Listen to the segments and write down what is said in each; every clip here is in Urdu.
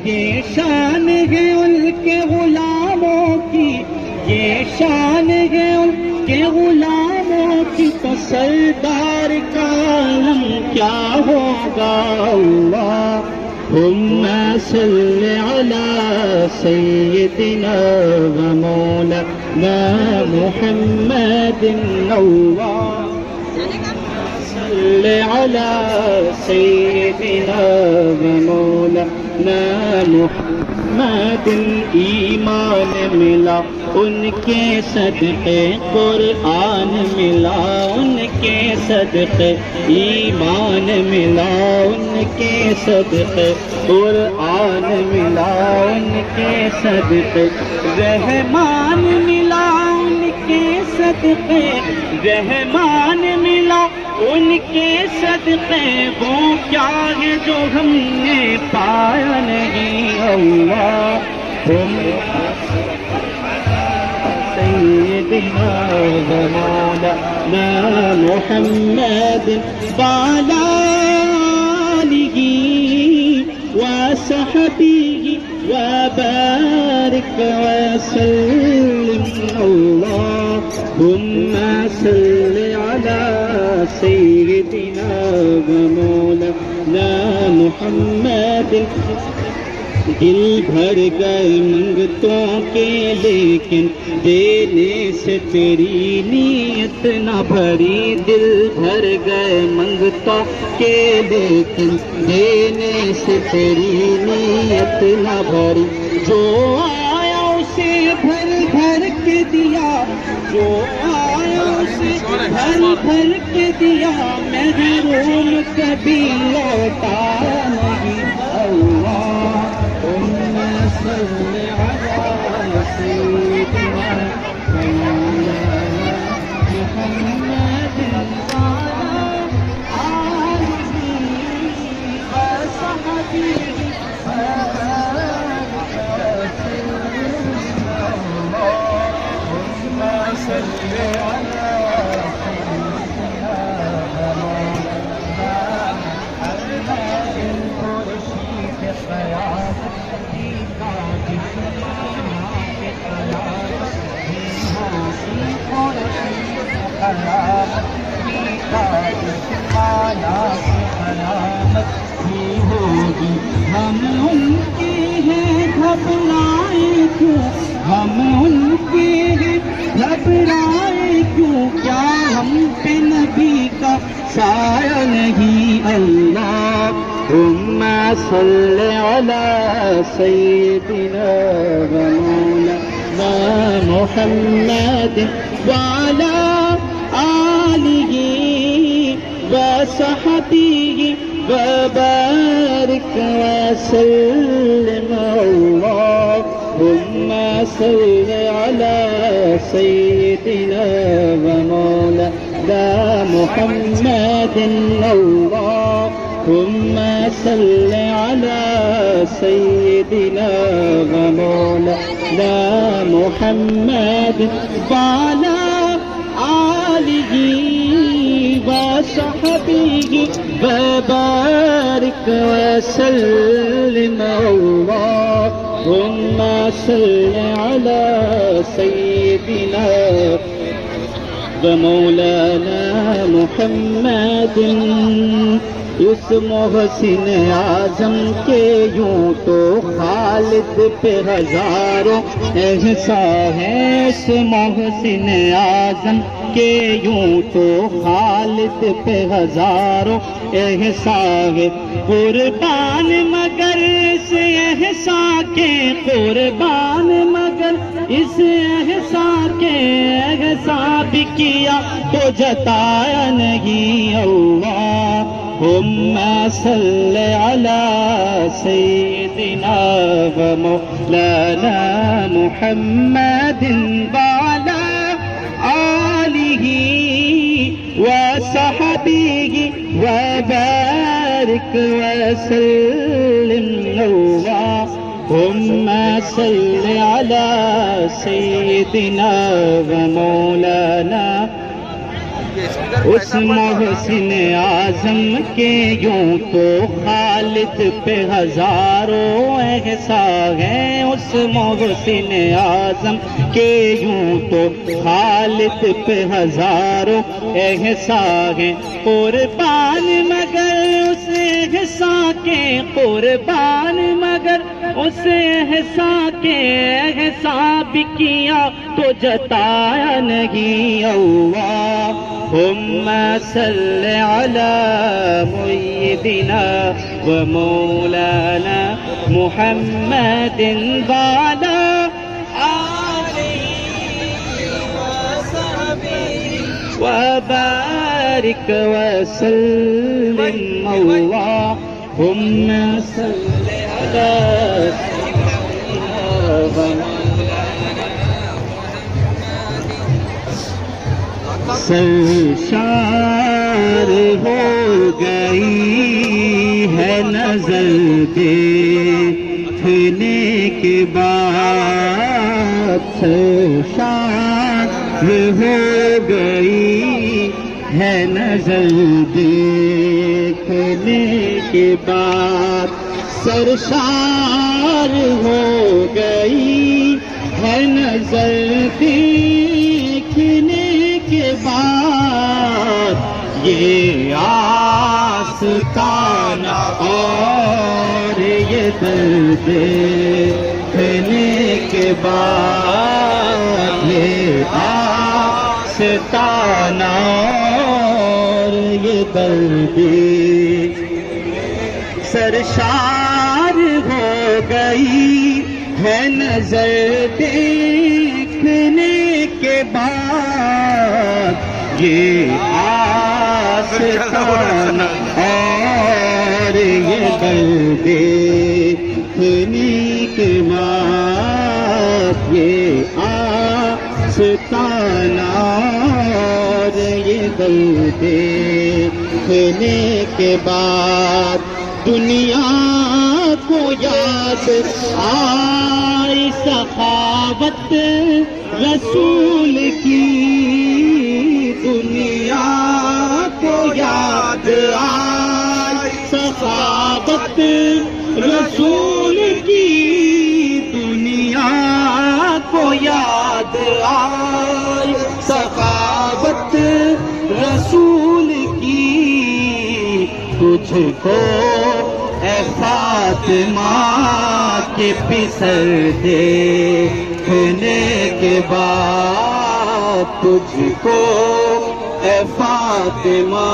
یہ شان ہے ان کے غلاموں کی، یہ شان ہے ان کے غلاموں کی، تو سردار کا عالم کیا ہوگا اللہم صل علی سیدنا و مولانا محمد اللہم صل علی سیدنا و مولانا محمد۔ ایمان ملا ان کے صدقے، قرآن ملا ان کے صدقے، ایمان ملا ان کے صدقے، قرآن ملا ان کے صدقے، رحمان ملا ان کے صدقے، رحمان ملا ان کے صدقے، وہ کیا ہے جو ہم نے پایا نہیں اللہم سیدنا و مولانا محمد وعلی آلہ وصحبہ وبارک وسلم اللہم صل علی سیدنا و مولانا محمد۔ دل بھر گئے منگتوں کے لیکن دینے سے تیری نیت نہ بھری، دل بھر گئے منگتوں کے لیکن دینے سے تیری نیت نہ بھری، جو آیا اسے بھر بھر کے دیا، جو آیا اسے بھر بھر کے دیا، محروم کبھی لوٹا نہیں اللہم صل علی سیدنا مولانا محمد وعلی آلہ وصحبہ اللہم صل علی ہم ان کے ہیں گھبرائے کیوں، ہم ان کے ہیں گھبرائے کیوں، کیا ہم پہ نبی کا سایہ نہیں اللہم صل علی سیدنا و مولانا محمد وعلی آلہ وصحبہ وبارک وسلم اللہم صل علی سیدنا و مولانا محمد اللہم صل علی سیدنا و مولانا محمد وعلی آلہ وصحبہ وبارک وسلم اللہم صل علی سیدنا و مولانا محمد۔ اس محسن اعظم کے یوں تو خالد پہ ہزاروں احسان ہے، اس محسن اعظم کے یوں تو خالد پہ ہزاروں احسان ہے، قربان مگر اس احسان کے، قربان مگر اس احسان کے، احسان بھی کیا تو جتایا نہیں اللہم صل علی سیدنا و مولانا محمد وعلی آلہ وصحبہ وبارک وسلم اللہم صل علی سیدنا و مولانا۔ اس محسن اعظم کے یوں تو خالد پہ ہزاروں احسا ہے اس محسن اعظم کے، یوں تو خالد پہ ہزاروں احسا ہے قربان، مگر اس احسا کے قربان، مگر اس احسا کے احسا بھی کیا تو جتایا نہیں۔ اللہم صل علی سیدنا و مولانا محمد وعلی آلہ وصحبہ وبارک وسلم۔ اللہم صل علی سرشار ہو گئی ہے نظر دیکھنے کے بعد، سرشار ہو گئی ہے نظر دیکھنے کے بعد، سرشار ہو گئی ہے نظر دیکھنے کے بعد، یہ آستانہ اور یہ درد دیکھنے کے بعد، یہ آستانہ اور یہ درد سرشار ہو گئی ہے نظر دیکھنے کے بعد، یہ آستانہ اور یہ درد دیکھنے کے بعد، یہ آستانہ اور یہ درد دیکھنے کے بعد، دنیا کو یاد آئی سخاوت رسول کی، دنیا کو یاد آئی سخاوت رسول کی، دنیا کو یاد آئی سخاوت رسول کی، تجھ کو اے فاطمہ کے پسر دیکھنے کے بعد، تجھ کو اے فاطمہ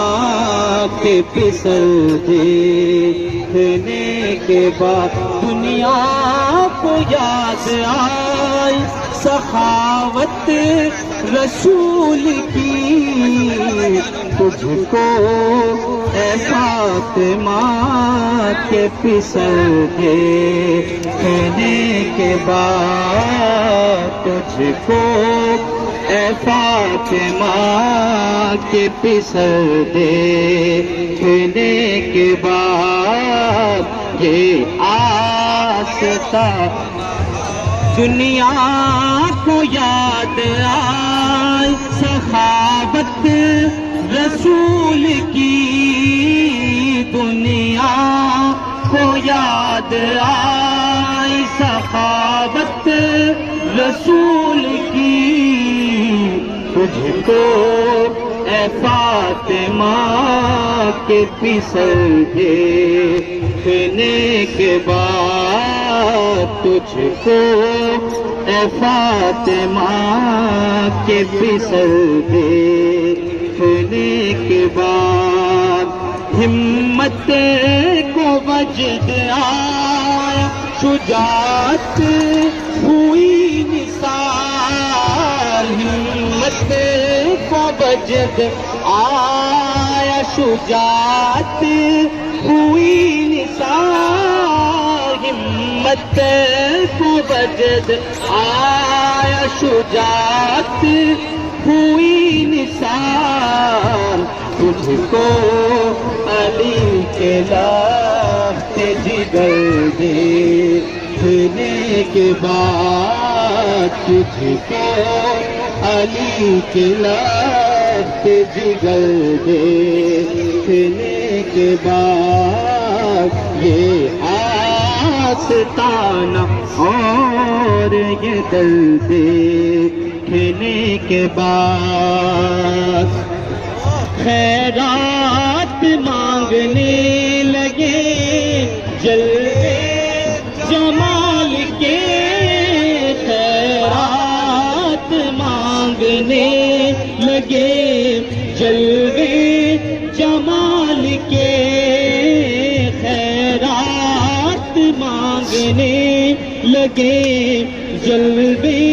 کے پسر دیکھنے کے بعد، دنیا کو یاد آئی سخاوت رسول کی، تجھ کو اے فاطمہ کے پسر دیکھنے کے بعد، تجھ کو اے فاطمہ کے پسر دیکھنے کے بعد، یہ آستانہ دنیا کو یاد آئی سخاوت رسول کی، دنیا کو یاد آئی سخاوت رسول کی، تجھ کو اے فاطمہ کے پسر دیکھنے کے بعد، تجھ کو اے فاطمہ کے پسر دیکھنے کے بعد، ہمت کو وجد آیا شجاعت ہوئی نثار، ہمت کو وجد آیا شجاعت ہوئی نثار، ہمت کو وجد آیا شجاعت ہوئی نثار، تجھ کو علی کے لخت جگر دیکھنے کے بعد، تجھ کو علی کے لخت جگر دیکھنے کے بعد، یہ آستانہ اور یہ دل دیکھنے کے بعد خیرات مانگنے لگے جلوے جمال کے، خیرات مانگنے لگے جلوے جمال کے، خیرات مانگنے لگے جلوے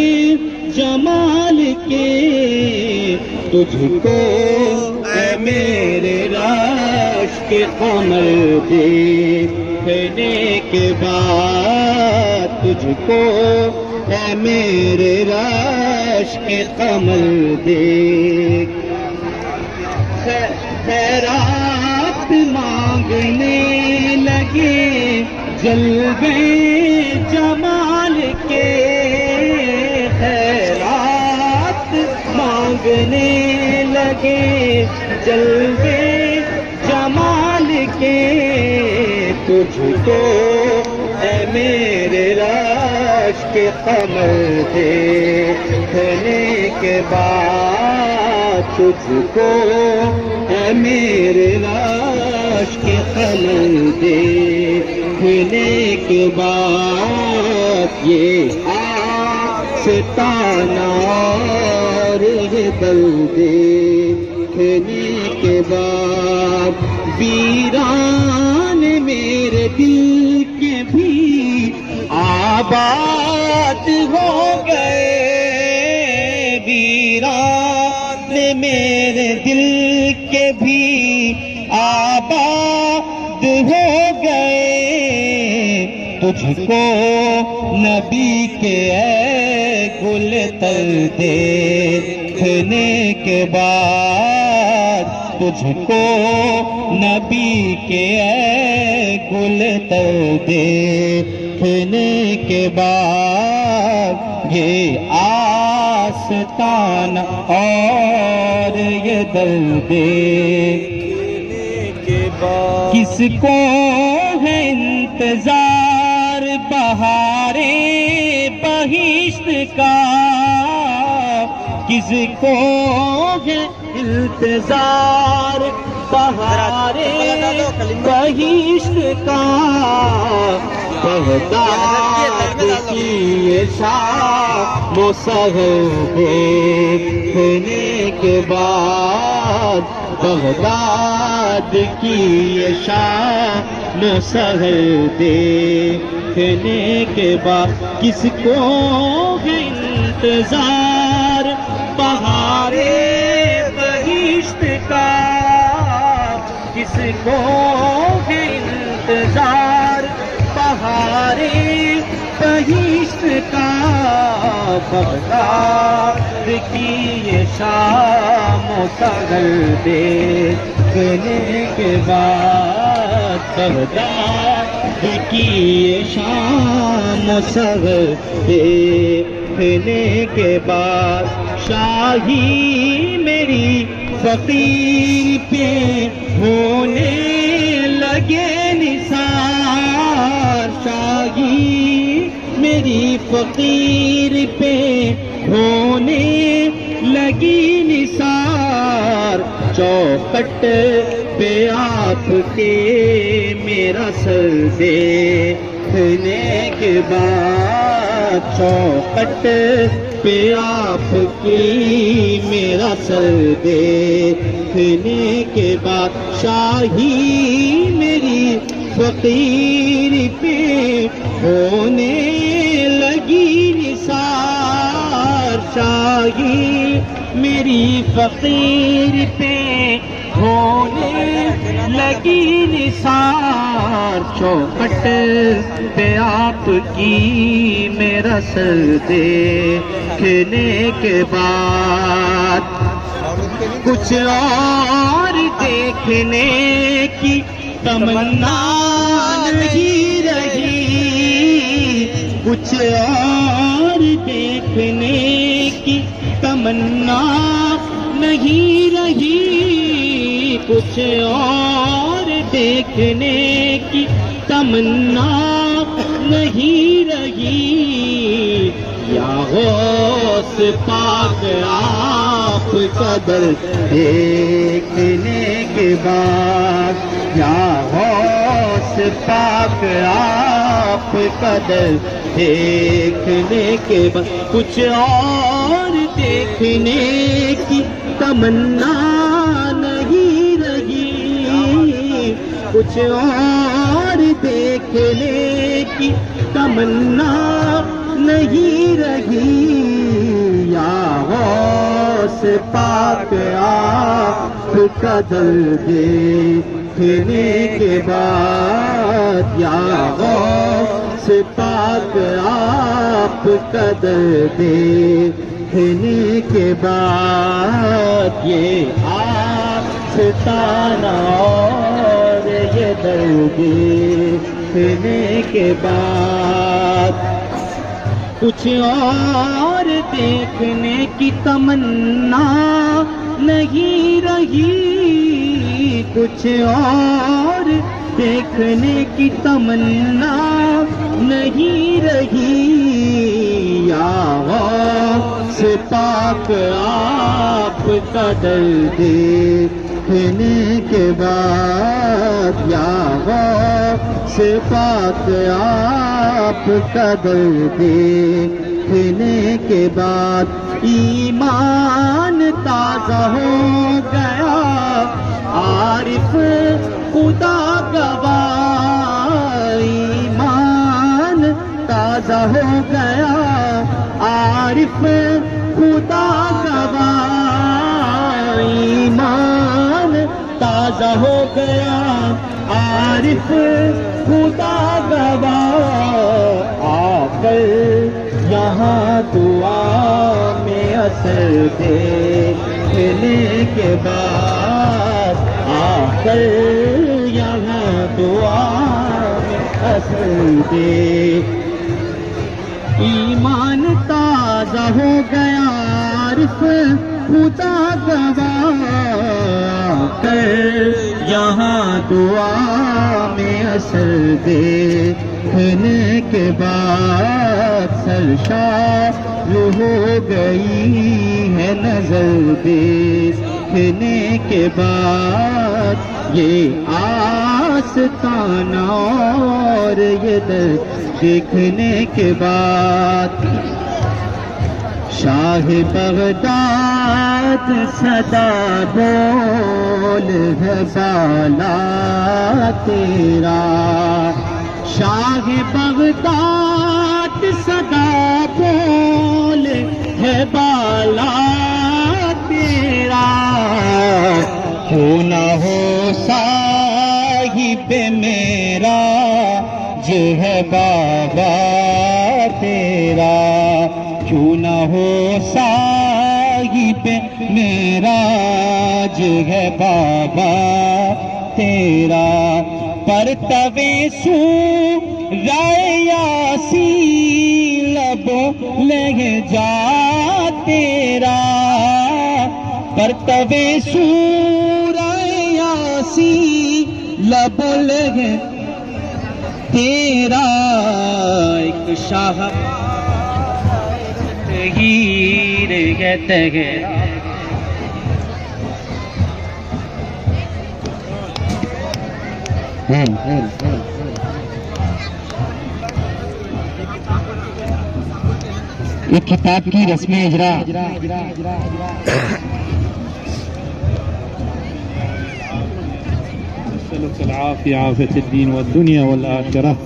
جمال کے، تجھ کو اے میرے رشک قمر دیکھنے کے بعد، تجھ کو اے میرے رشک قمر دیکھ خیرات مانگنے لگے جلوے جمال کے، خیرات مانگنے لگے جلوے جمال کے، تجھ کو اے میرے رشک قمر دیکھنے کے بعد، تجھ کو اے میرے رشک قمر دیکھنے کے بعد، یہ آستانہ اور یہ دل دیکھنے کے بعد، ویران میرے دل کے بھی آباد ہو گئے، ویران میرے دل کے بھی آباد ہو گئے، تجھ کو نبی کے اے گل تر دیکھنے کے بعد، تجھ کو نبی کے اے گل تر دیکھنے کے بعد، یہ آستانہ اور یہ دل دیکھنے کے بعد، کس کو ہے انتظار بہارے بہشت کا، کس کو ہے انتظار بہارے بہشت کا، بغداد کی یہ شام و سحر دیکھنے کے بعد، بغداد کی یہ شام و سحر دیکھنے کے بعد، کس کو ہے انتظار بہارے بہشت کا، کس کو ہے انتظار بہارے بہشت کا، بغداد کی یہ شام و سحر دیکھنے کے بعد، بغداد کی یہ شام و سحر دیکھنے کے بعد، شاہی میری فقیر پہ ہونے لگے نثار، شاہی میری فقیر پہ ہونے لگی نثار، چوکھٹ پہ آپ کے میرا سر دیکھنے کے بعد، چوکھٹ پہ آپ کی میرا سر دیکھنے کے بعد، شاہی میری فقیر پہ ہونے لگی نثار، شاہی میری فقیر پہ ہونے لگی نثار، چوکھٹ پہ آپ کی میرا سر دیکھنے کے بعد، کچھ اور دیکھنے کی تمنا نہیں رہی، کچھ اور دیکھنے کی تمنا نہیں رہی، کچھ اور دیکھنے کی تمنا نہیں رہی یا غوث پاک آپ کا در دیکھنے کے بعد یا غوث پاک آپ کا در دیکھنے کے بعد کچھ اور دیکھنے کی تمنا نہیں رہی کچھ اور دیکھنے کی تمنا نہیں رہی یا غوث پاک آپ کا در دیکھنے کے بعد یا غوث پاک آپ کا در دیکھنے کے بعد یہ آستانہ اور یہ در دیکھنے کے بعد کچھ اور دیکھنے کی تمنا نہیں رہی کچھ اور دیکھنے کی تمنا نہیں رہی یا غوث پاک آپ کا در دیکھنے کے بعد یا غوث پاک آپ کا در دیکھنے کے بعد ایمان تازہ ہو گیا عارف خدا گواہ ایمان تازہ ہو گیا عارف خدا گواہ ایمان تازہ ہو گیا عارف خدا گواہ آ کر یہاں دعا میں اثر دیکھنے کے بعد آ کر یہاں دعا میں اثر دے ایمان تازہ ہو گیا عارف خدا گواہ کر یہاں دعا میں اثر دیکھنے کے بعد سرشار ہو گئی ہے نظر دیکھنے کے بعد یہ آستانہ اور یہ در دیکھنے کے بعد شاہ بغداد صدا بول ہے بالا تیرا شاہ بغداد صدا بول ہے بالا تیرا کیوں نہ ہو صاحب میرا جو ہے بابا تیرا کیوں نہ ہو صاحب میرا جو ہے بابا تیرا پرتو سورہ یاسین لب لہجہ تیرا پرتو سورہ یاسین لب لہجہ تیرا ایک شاہ ہیر ہے تیرا یہ کتاب کی رسم اجرا نسألك العافية عافية الدين والدنيا والآخرة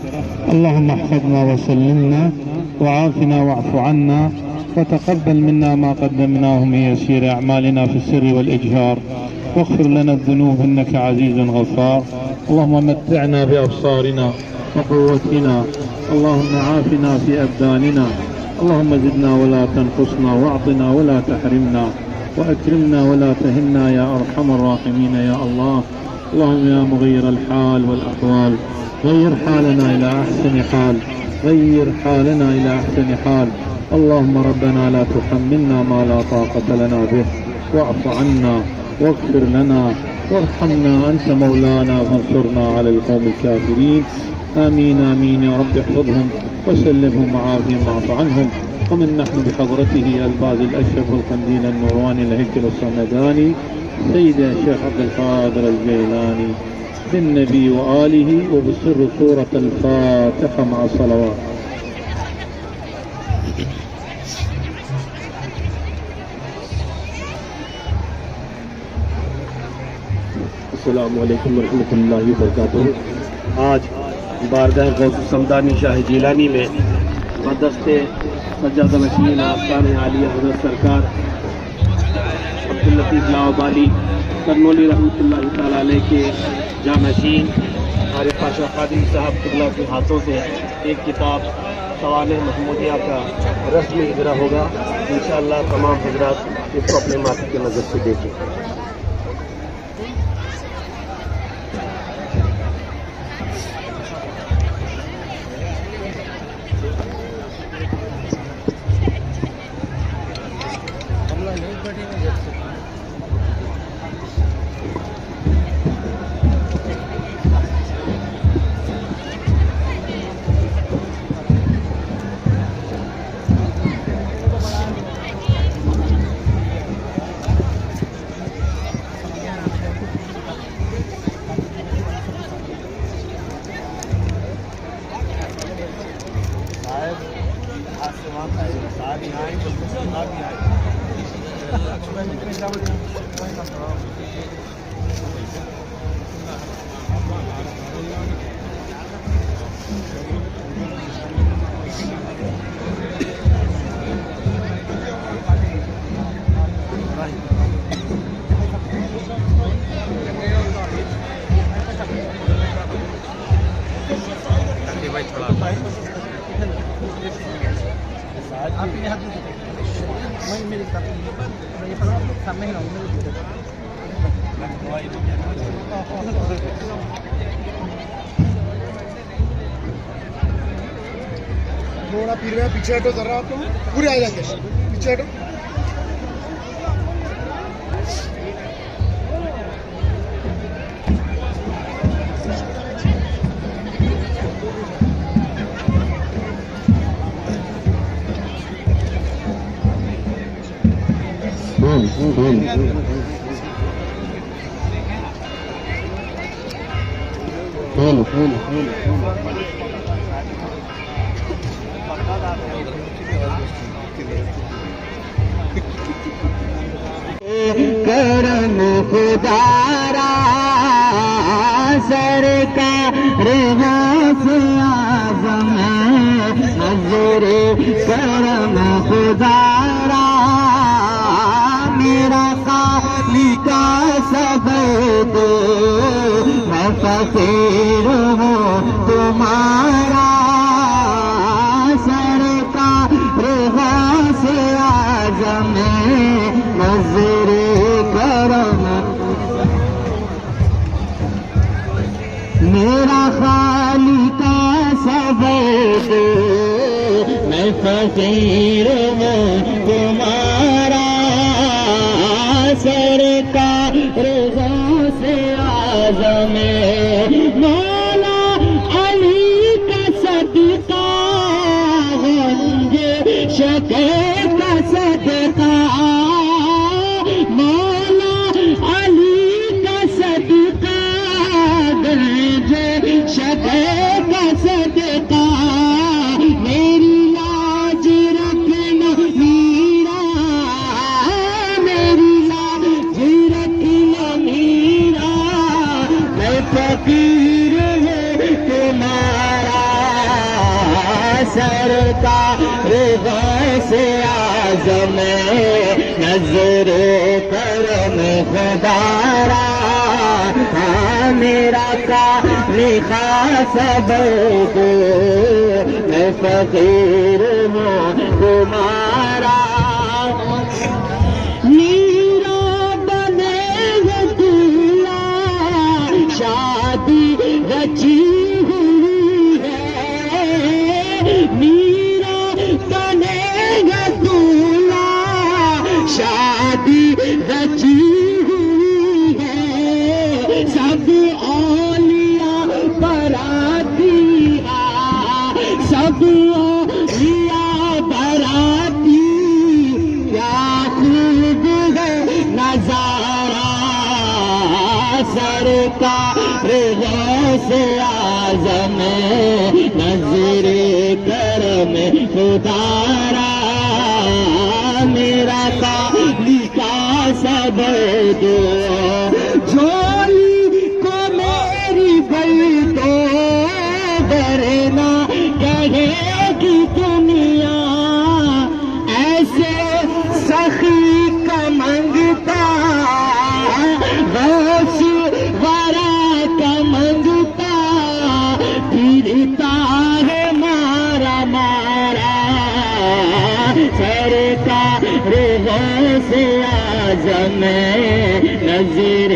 اللهم احفظنا وسلمنا وعافنا واعف عنا وتقبل منا ما قدمناه من يسير أعمالنا في السر والإجهار واغفر لنا الذنوب إنك عزيز غفار اللهم متعنا بأبصارنا وقوتنا اللهم عافنا في أبداننا اللهم زدنا ولا تنقصنا واعطنا ولا تحرمنا وأكرمنا ولا تهنا يا أرحم الراحمين يا الله اللهم يا مغير الحال والأحوال غير حالنا إلى أحسن حال غير حالنا إلى أحسن حال اللهم ربنا لا تحملنا ما لا طاقة لنا به واعف عنا واغفر لنا وارحمنا أنت مولانا فانصرنا على القوم الكافرين آمين آمين يا رب احفظهم وسلمهم وعافهم واعف عنهم. ومن نحن بحضرته الباز الأشرف القنديل النوراني الهيكل الصمداني سيد الشيخ عبد القادر الجيلاني بالنبي وآله وبسر سورة الفاتحة مع الصلوات. السلام علیکم ورحمۃ اللہ وبرکاتہ. آج بارگاہ غوث السمدانی شاہ جیلانی میں بدست سجادہ نشین آستان عالیہ حضرت سرکار عبداللطیف لاؤبالی کرنولی رحمۃ اللہ تعالیٰ علیہ کے جانشین عارف پاشا قادری صاحب قبلہ کے ہاتھوں سے ایک کتاب سوانح محمودیہ کا رسمی اجرا ہوگا. انشاءاللہ تمام حضرات اس کو اپنے ماتھ کی نظر سے دیکھیں. تھوڑا پیر میں پیچھے ہٹو ذرا, آپ پورے آ جائیں گے, پیچھے ہٹو. کرم خدارا سرکار غوث اعظم نظر کرم خدارا میرا خالق سب دو میں فقیر ہوں تمہارا سرکار غوث اعظم نظر کرم میرا خالق سب دو میں فقیر ہوں تمہارا سرکار غوث اعظم مولا علی کا صدقہ گنج شکے کا صدقہ مولا علی کا صدقہ گنج شکے کا صدقہ میری لاج رکھنا میرا میری لاج رکھنا میرا میں فقیر ہوں تمہارا سرکار غوث اعظم نظر کرم خدارا میرا خالق سب کو میں فقیر ہوں تمہارا نیرا بنے گا دلہا شادی رچی ہوئی ہے میرا بنے گا دلہا شادی رچی ہوئی ہے سب اولیاء براتی غوث اعظم نظر کرم خدارا میرا کا سب دو جھولی کو میری بھر دو ورنہ کہے گی دنیا ایسے سخی کا منگتا غوث ورا کا منگتا پھرتا ہے مارا مارا سرکار غوث اعظم نظر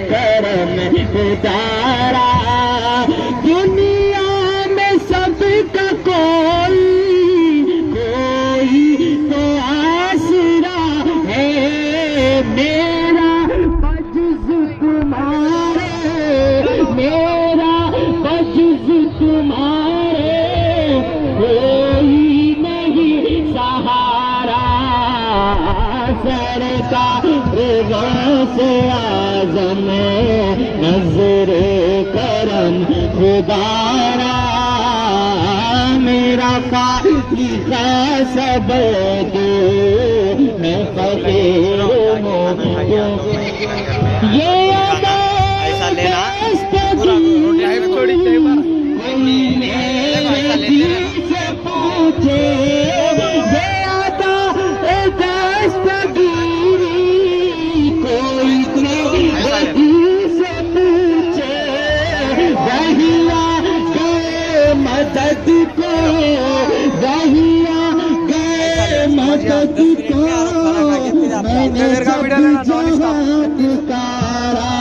کرم خدارا دنیا میں سب کا کوئی تو آسرا ہے میرا بجز تمہارے میرا بجز تمہارے کوئی نہیں سہارا سرکار غوث اعظم نظر کرم خدارا میرا خالق سب دو میں فقیر ہوں یہ ایسا لینا میرے دل سے پوچھے مدد کو وہیا گئے مدد کو میں نے سب جہاں پکارا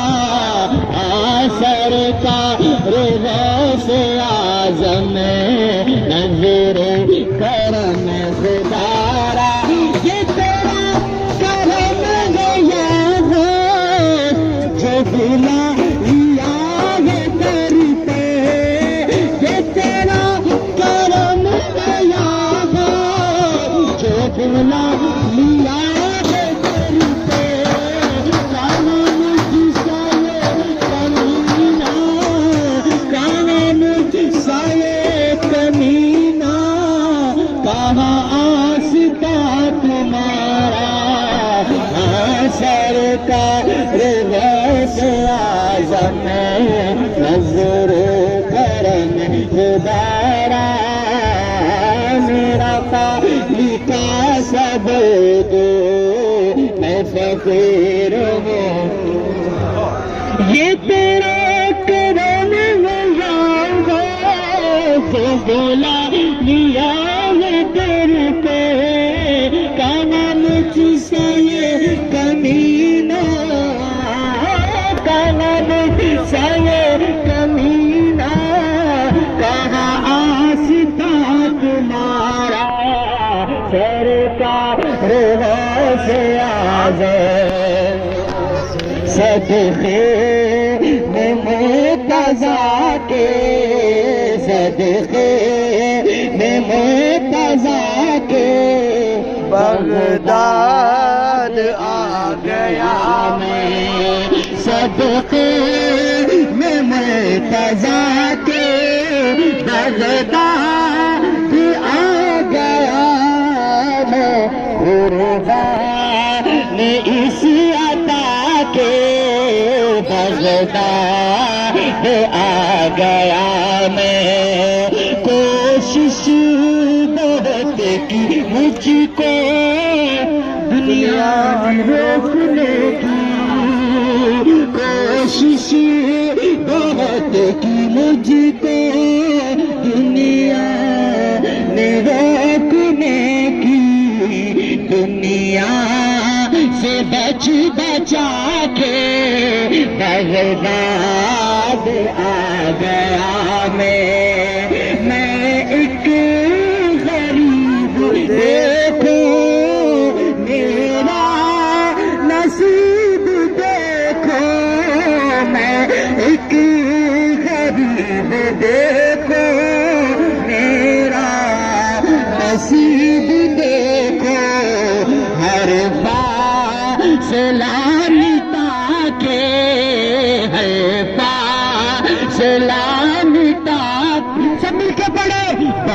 سرکار غوث اعظم نظر کرم خدارا یہ تیرا کرم گیا ہے جو بلا سرکار غوث اعظم نظر کرم خدارا میرا خالق سب دو میں فقیر ہوں یہ تیرا کرم تو بولا لیا ہے تیرے پہ کانا مجھ سے یہ کمینہ کانا مجھ سے یہ کمینہ کہاں آستا تمہارا سرکار غوث اعظم صدقے میں مرتضیٰ کے صدقے میں مرتضیٰ کے بغداد آ گیا میں صدقے میں مرتضیٰ کے بغداد آ گیا میں قربان اس عطا کے بغداد آ گیا میں کوشش بہت کی مجھ کو دنیا روکنے کی کوشش بہت کی مجھ کو دنیا نے روکنے کی دنیا سے بچ بچا کے بغداد آ گیا میں ایک غریب دیکھو میرا نصیب دیکھو میں ایک غریب دیکھو میرا نصیب دیکھو ہر فاصلہ مٹا کے ہر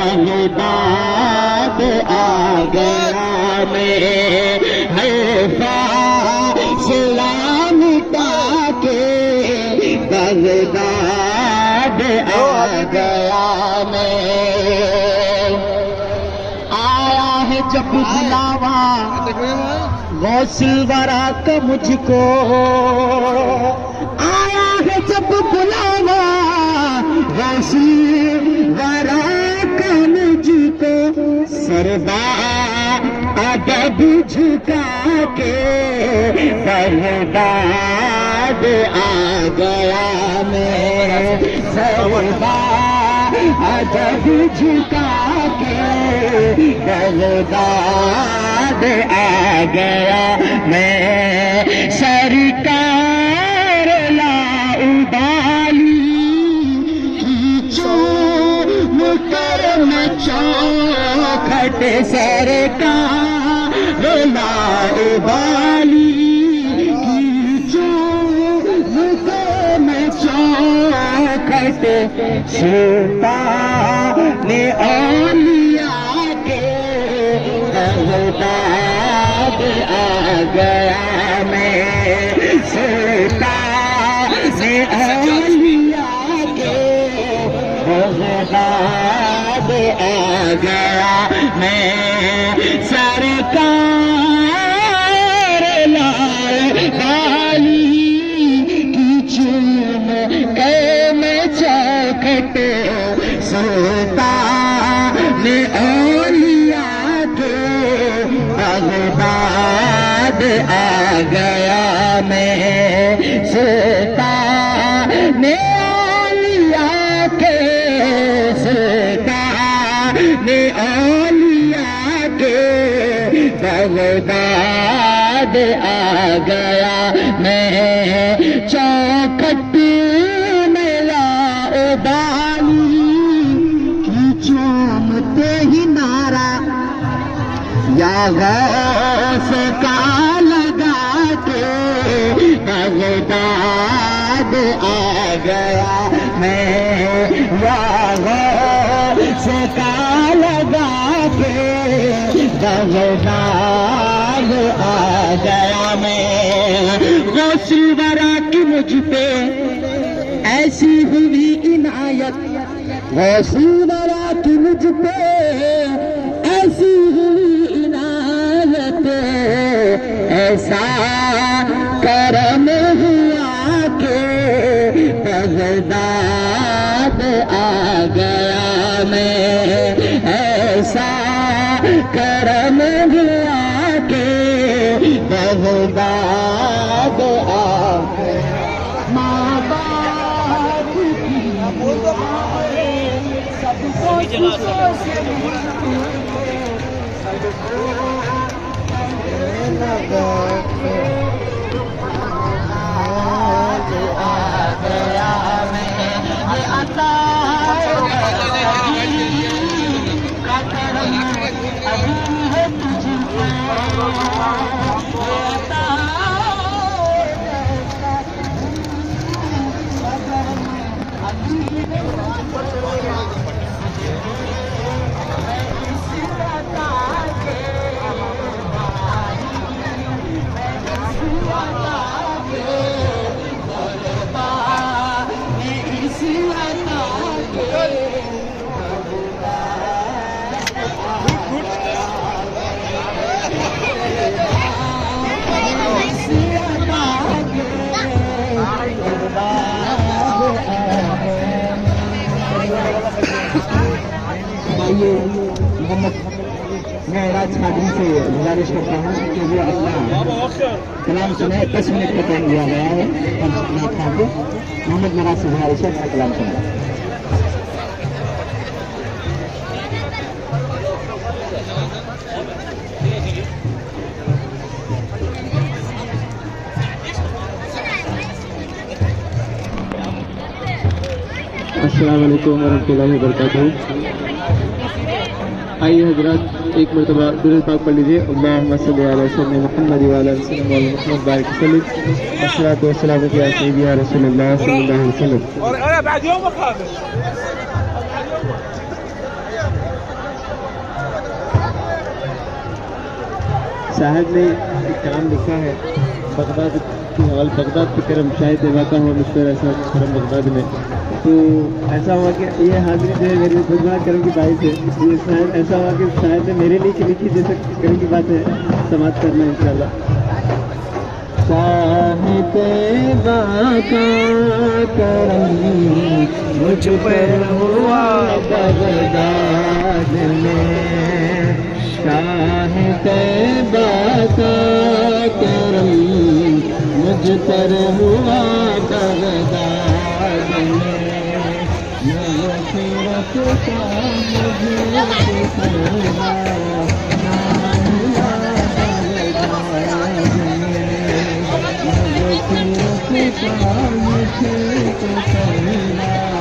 بغداد آ گیا میں ہے فاصلہ مٹا کے بغداد آ گیا میں آیا ہے جب بلاوا غوث الورا کا مجھ کو آیا ہے جب بلاوا غوث الورا کا مجھ کو سربا ادب جھکا کے بغداد آ گیا میں سربا ادب جھکا کے بغداد آ گیا میں سرکار لا ابالی کی چوم کر میں چوکھٹ سرکار لا ابالی کی چوم کر میں چوکھٹ سلطان اولیاء کے بغداد آ گیا میں سلطان اولیاء کے بغداد آ گیا میں سرکار لائے بالی کی چوم کے میں چوکھٹ سلطان اولیاء کے بغداد آ گیا میں سلطان اولیاء کے سلطان اولیاء کے بغداد آ گیا میں چوکھٹ میں لا ابالی کی چومتے ہی نعرہ یا غوث کا لگا کے بغداد آ گیا میں یا غوث کا لگا کے بغداد آ گیا میں غوث الورا کی مجھ پہ ایسی ہوئی عنایت غوث الورا کی مجھ پہ ایسی ہوئی عنایت ایسا کرم ہوا کہ بغداد آ گیا میں ایسا کرم ہوا کہ بغداد آ ماں باپ کی سب محمد معراج خادم سے گزارش کرتا ہوں کہ وہ اپنا کلام سنائے 10 منٹ کا ٹائم دیا گیا ہے محمد معراج سے گزارش ہے اپنا کلام سنائے السلام علیکم ورحمۃ اللہ وبرکاتہ. آئیے حضرات ایک مرتبہ درود پاک پڑھ لیجیے. اللہم صلی علی سیدنا محمد وعلی آل سیدنا محمد بارک وسلم. والصلاۃ والسلام علی سیدنا رسول اللہ صلی اللہ علیہ وسلم. صاحب نے ایک کلام لکھا ہے بغداد بغداد کی کرم شاید واقع ہوا مجھ پر ایسا کرم بغداد میں. تو ایسا ہوا کہ یہ حاضری جو ہے میری خدمات کرم کی بھائی سے یہ شاید ایسا ہوا کہ شاید میرے لیے لکھی جیسے کرم کی بات ہے سماعت کرنا انشاءاللہ. شاہ طیبہ کا کرم مجھ پر ہوا بغداد میں. شاہ طیبہ کا کرم مجھ پر ہوا بغداد میں. مغفرت کا مجھے کرنا مجھے تو کرنا